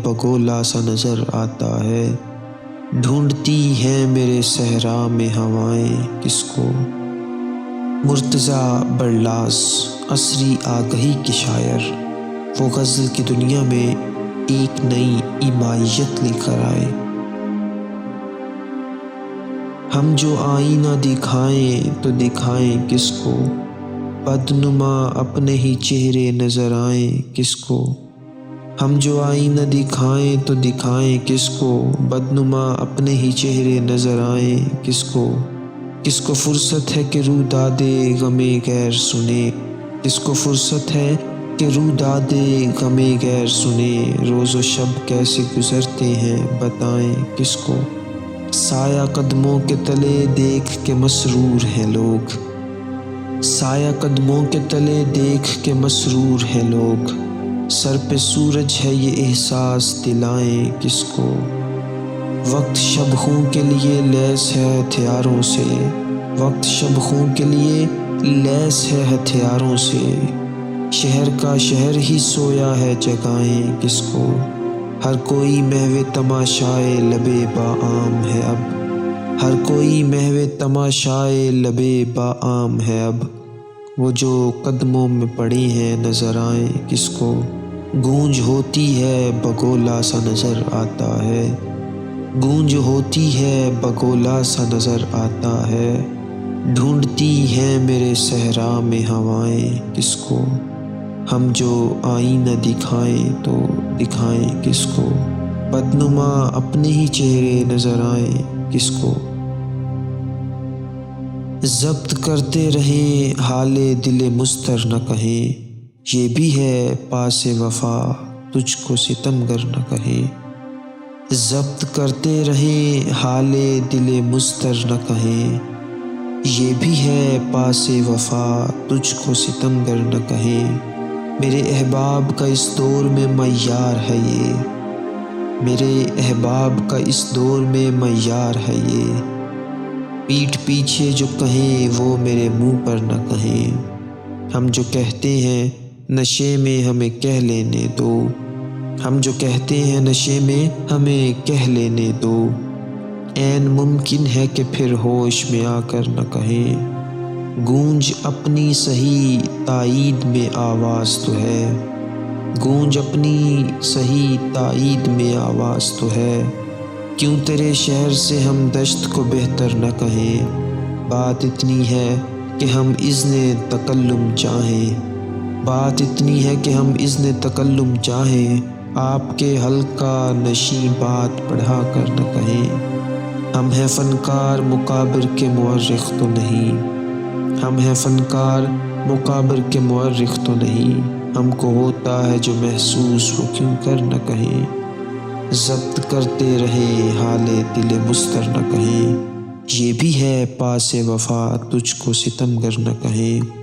بگولا سا نظر آتا ہے، ڈھونڈتی ہیں میرے صحرا میں ہوائیں کس کو۔ مرتضیٰ برلاس عصری آگہی کے شاعر، وہ غزل کی دنیا میں ایک نئی ایمائیت لے کر آئے۔ ہم جو آئینہ دکھائیں تو دکھائیں کس کو، بدنما اپنے ہی چہرے نظر آئیں کس کو۔ ہم جو آئینہ دکھائیں تو دکھائیں کس کو، بدنما اپنے ہی چہرے نظر آئیں کس کو۔ کس کو فرصت ہے کہ رو دادے غمِ غیر سنے، کس کو فرصت ہے کہ رو دادے غمِ غیر سنے۔ روز و شب کیسے گزرتے ہیں بتائیں کس کو، سایہ قدموں کے تلے دیکھ کے مسرور ہیں لوگ، سایہ قدموں کے تلے دیکھ کے مسرور ہیں لوگ۔ سر پہ سورج ہے یہ احساس دلائیں کس کو، وقت شب خوں کے لیے لیس ہے ہتھیاروں سے، وقت شب خوں کے لیے لیس ہے ہتھیاروں سے۔ شہر کا شہر ہی سویا ہے جگائیں کس کو، ہر کوئی محو تماشائے لبِ باعام ہے اب، ہر کوئی محو تماشائے لبِ باعام ہے اب۔ وہ جو قدموں میں پڑی ہیں نظر آئیں کس کو، گونج ہوتی ہے بگولا سا نظر آتا ہے، گونج ہوتی ہے بگولا سا نظر آتا ہے۔ ڈھونڈتی ہیں میرے صحرا میں ہوائیں کس کو، ہم جو آئینہ دکھائیں تو دکھائیں کس کو، بدنما اپنے ہی چہرے نظر آئیں کس کو۔ ضبط کرتے رہیں حال دل مضطر نہ کہیں، یہ بھی ہے پاس وفا تجھ کو ستمگر نہ کہیں۔ ضبط کرتے رہیں حال دل مضطر نہ کہیں، یہ بھی ہے پاس وفا تجھ کو ستمگر نہ کہیں۔ میرے احباب کا اس دور میں معیار ہے یہ، میرے احباب کا اس دور میں معیار ہے یہ، پیٹھ پیچھے جو کہیں وہ میرے منہ پر نہ کہیں۔ ہم جو کہتے ہیں نشے میں ہمیں کہہ لینے دو، ہم جو کہتے ہیں نشے میں ہمیں کہہ لینے دو، عین ممکن ہے کہ پھر ہوش میں آ کر نہ کہیں۔ گونج اپنی صحیح تائید میں آواز تو ہے، گونج اپنی صحیح تائید میں آواز تو ہے، کیوں تیرے شہر سے ہم دشت کو بہتر نہ کہیں۔ بات اتنی ہے کہ ہم اذن تکلم چاہیں، بات اتنی ہے کہ ہم اذن تکلم چاہیں، آپ کے حلقہ نشیں بات پڑھا کر نہ کہیں۔ ہم ہیں فنکار مقابر کے مورخ تو نہیں، ہم ہیں فنکار مقابر کے مورخ تو نہیں، ہم کو ہوتا ہے جو محسوس وہ کیوں کر نہ کہیں۔ ضبط کرتے رہیں حال دل مضطر نہ کہیں، یہ بھی ہے پاس وفا تجھ کو ستمگر نہ کہیں۔